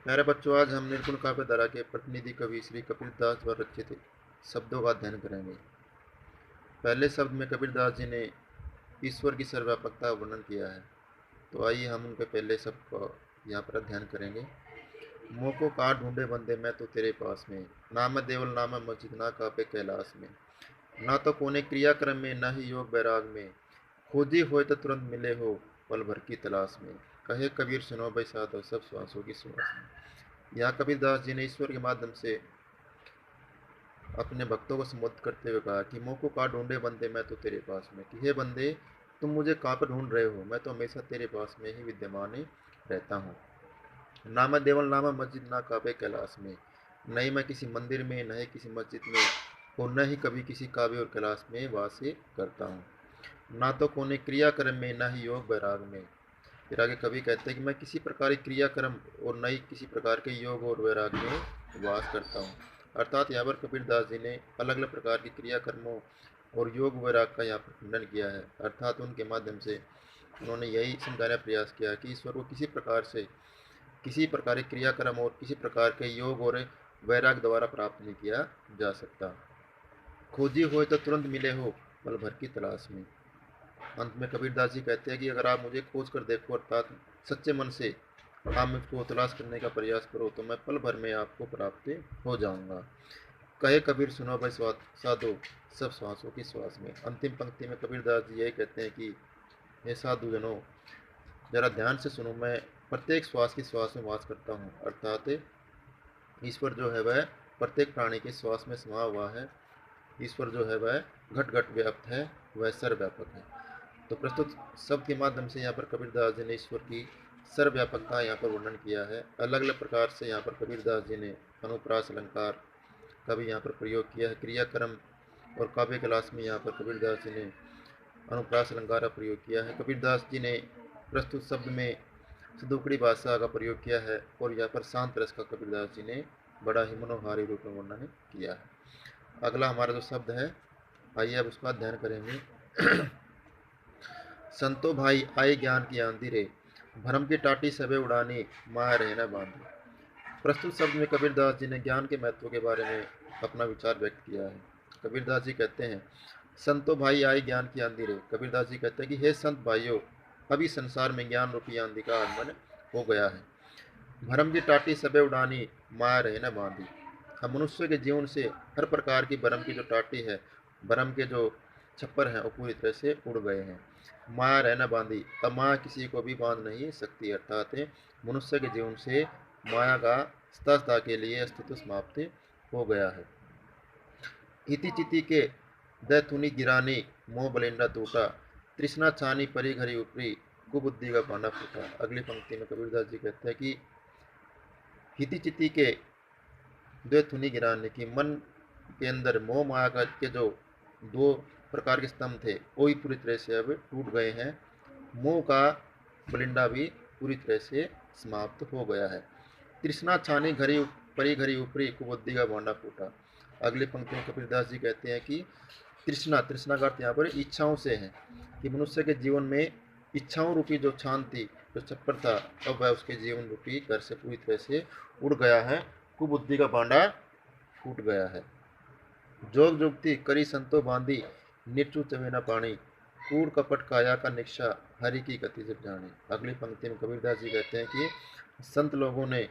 प्यारे बच्चों, आज हम निर्गुण काव्य धारा के प्रतिनिधि कवि श्री कबीरदास द्वारा रचित शब्दों का अध्ययन करेंगे। पहले शब्द में कबीरदास जी ने ईश्वर की सर्वव्यापकता का वर्णन किया है। तो आइए हम उनके पहले शब्द को यहाँ पर अध्ययन करेंगे। मोह को कहाँ ढूंढे बंदे, मैं तो तेरे पास में। ना मैं देवल ना मैं मस्जिद, ना कापे कैलाश में। ना तो कोने क्रियाक्रम में, ना ही योग बैराग में। खोजी होए तो तुरंत मिले हो, पल भर की तलाश में। कहे कबीर सुनो भाई साधो, सब श्वासों की श्वास में। यहाँ कबीरदास जी ने ईश्वर के माध्यम से अपने भक्तों को संबोधित करते हुए कहा कि मुँह को कहाँ ढूंढे बंदे, मैं तो तेरे पास में। कि हे बंदे, तुम मुझे कहाँ पर ढूंढ रहे हो, मैं तो हमेशा तेरे पास में ही विद्यमान ही रहता हूँ। ना मैं देवल ना मैं मस्जिद, ना काबे कैलाश में। नहीं मैं किसी मंदिर में, न ही किसी मस्जिद में, और न ही कभी किसी काबे और कैलाश में वास करता हूँ। ना तो कोने क्रियाक्रम में, ना ही योग वैराग में। फिर आगे कवि कहते हैं कि मैं किसी प्रकार के क्रियाक्रम और न ही किसी प्रकार के योग और वैराग में वास करता हूँ। अर्थात यहाँ पर कबीरदास जी ने अलग अलग प्रकार के क्रियाकर्मों और योग वैराग का यहाँ पर खंडन किया है। अर्थात उनके माध्यम से उन्होंने यही समझाने का प्रयास किया कि ईश्वर को किसी प्रकार से किसी प्रकार के क्रियाक्रम और किसी प्रकार के योग और वैराग द्वारा प्राप्त नहीं किया जा सकता। खोजी हो तो तुरंत मिले हो, पल भर की तलाश में। अंत में कबीरदास जी कहते हैं कि अगर आप मुझे खोज कर देखो, अर्थात सच्चे मन से आप मुझको तलाश करने का प्रयास करो, तो मैं पल भर में आपको प्राप्त हो जाऊंगा। कहे कबीर सुनो भाई साधो, सब श्वासों की श्वास में। अंतिम पंक्ति में कबीरदास जी यही कहते हैं कि हे साधु जनों, जरा ध्यान से सुनो, मैं प्रत्येक श्वास की श्वास में वास करता हूँ। अर्थात ईश्वर जो है वह प्रत्येक प्राणी के श्वास में समा हुआ है। ईश्वर जो है वह घट घट व्याप्त है, वह सर्वव्यापक है। तो प्रस्तुत शब्द के माध्यम से यहाँ पर कबीरदास जी ने ईश्वर की सर्वव्यापकता यहाँ पर वर्णन किया है। अलग अलग प्रकार से यहाँ पर कबीरदास जी ने अनुप्रास अलंकार का भी यहाँ पर प्रयोग किया है। क्रियाक्रम और काव्य कलाश में यहाँ पर कबीरदास जी ने अनुप्रास अलंकार का प्रयोग किया है। कबीरदास जी ने प्रस्तुत शब्द में सदुकड़ी भाषा का प्रयोग किया है और यहाँ पर शांत रस का कबीरदास जी ने बड़ा ही मनोहारी रूप में वर्णन किया है। अगला हमारा जो शब्द है, आइए अब उसका अध्ययन करेंगे। संतो भाई आए ज्ञान की आंधी रे, भरम की टाटी सबे उड़ानी, माया रहना बांधी। प्रस्तुत शब्द में कबीरदास जी ने ज्ञान के महत्व के बारे में अपना विचार व्यक्त किया है। कबीरदास जी कहते हैं, संतो भाई आए ज्ञान की आंधी रे। कबीरदास जी कहते हैं कि हे संत भाइयों, अभी संसार में ज्ञान रूपी आंधी का आगमन हो गया है। भरम की टाटी सबे उड़ानी, माया रहे न बांधी। हम मनुष्य के जीवन से हर प्रकार की भरम की जो टाटी है, भरम के जो छप्पर हैं, वो पूरी तरह से उड़ गए हैं। माया रहना बांधी, अब माया किसी को भी बांध नहीं सकती। अर्थात मनुष्य के जीवन से माया का सदा के लिए अस्तित्व समाप्त हो गया है। इति चिति के दैथुनी गिरानी, मोह बलिंडा टूटा, तृष्णा छानी परी घरी उपरी, कुबुद्धि का पांडा फूटा। अगली पंक्ति में कबीरदास जी कहते हैं कि हिति चिति के दैथुनी गिराने की, मन के अंदर मोह माया का के जो दो प्रकार के स्तंभ थे, वो ही पूरी तरह से अब टूट गए हैं। मोह का बलिंडा भी पूरी तरह से समाप्त हो गया है। तृष्णा छानी घरी परी घरी ऊपरी, कुबुद्धि का भांडा फूटा। अगली पंक्ति में कबीरदास जी कहते हैं कि तृष्णा का अर्थ यहाँ पर इच्छाओं से है, कि मनुष्य के जीवन में इच्छाओं रूपी जो छान थी, जो छप्पर था, अब वह उसके जीवन रूपी घर से पूरी तरह से उड़ गया है। कुबुद्धि का भांडा फूट गया है। जोग जुगती करी संतो बांधी, निर्चु चवे न पानी, कूड़ कपट काया का निक्षा, हरि की गति जब जाने। अगली पंक्ति में कबीरदास जी कहते हैं कि संत लोगों ने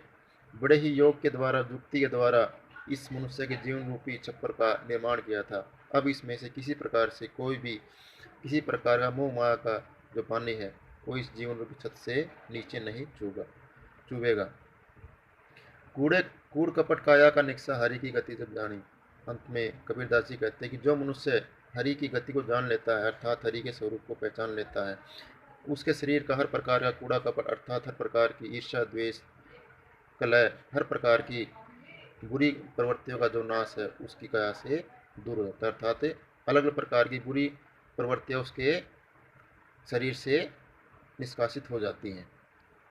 बड़े ही योग के द्वारा, युक्ति के द्वारा इस मनुष्य के जीवन रूपी छप्पर का निर्माण किया था। अब इसमें से किसी प्रकार से कोई भी किसी प्रकार का मोह माया का जो पानी है, वो इस जीवन रूपी छत से नीचे नहीं चुभेगा। कूड़े कूड़ कपट काया का निक्षा, हरि की गति जब जानी। अंत में कबीरदास जी कहते हैं कि जो मनुष्य हरि की गति को जान लेता है, अर्थात हरि के स्वरूप को पहचान लेता है, उसके शरीर का हर प्रकार का कूड़ा कपट, अर्थात हर प्रकार की ईर्ष्या द्वेष कलह, हर प्रकार की बुरी प्रवृत्तियों का जो नाश है, उसकी काया से दूर हो जाता है। अर्थात अलग अलग प्रकार की बुरी प्रवृत्तियां उसके शरीर से निष्कासित हो जाती हैं।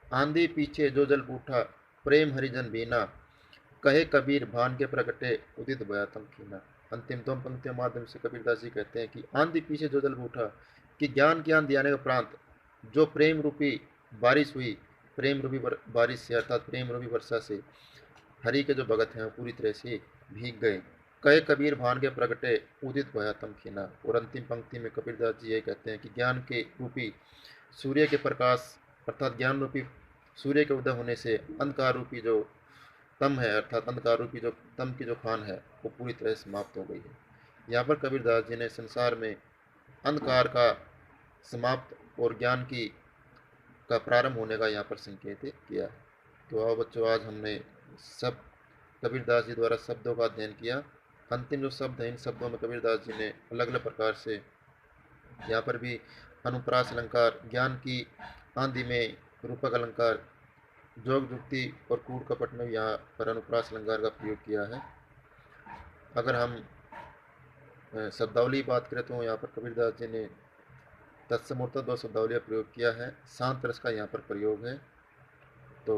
आंधी पीछे जो जल बूठा, प्रेम हरिजन बीना, कहे कबीर भान के प्रकटे, उदित भयातम कीना। अंतिम दो पंक्तियों के माध्यम से कबीरदास जी कहते हैं कि आंधी पीछे जो जल बूठा, कि ज्ञान की आंधी आने के उपरांत जो प्रेम रूपी बारिश हुई, प्रेम रूपी बारिश से अर्थात प्रेम रूपी वर्षा से हरि के जो भगत हैं वो पूरी तरह से भीग गए। कहे कबीर भान के प्रगटे उदित भया तम खीना। और अंतिम पंक्ति में कबीरदास जी ये कहते हैं कि ज्ञान के रूपी सूर्य के प्रकाश अर्थात ज्ञान रूपी सूर्य के उदय होने से अंधकार रूपी जो तम है अर्थात अंधकार रूपी जो तम की जो खान है वो पूरी तरह समाप्त हो गई है। यहाँ पर कबीरदास जी ने संसार में अंधकार का समाप्त और ज्ञान की का प्रारंभ होने का यहाँ पर संकेत किया है। तो आओ बच्चों, आज हमने सब कबीरदास जी द्वारा शब्दों का अध्ययन किया। अंतिम जो शब्द है इन शब्दों में कबीरदास जी ने अलग अलग प्रकार से यहाँ पर भी अनुप्रास अलंकार, ज्ञान की आंधी में रूपक अलंकार, जोग जुक्ति और कूट कपट में यहाँ पर अनुप्रास अलंकार का प्रयोग किया है। अगर हम शब्दावली बात करें तो यहाँ पर कबीरदास जी ने तत्सम और तद्भव शब्दावली का प्रयोग किया है। शांत रस का यहाँ पर प्रयोग है। तो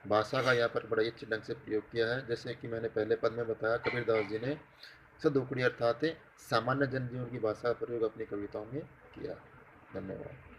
भाषा का यहाँ पर बड़े अच्छे ढंग से प्रयोग किया है। जैसे कि मैंने पहले पद में बताया, कबीरदास जी ने सदुपरी अर्थात सामान्य जनजीवन की भाषा का प्रयोग अपनी कविताओं में किया। धन्यवाद।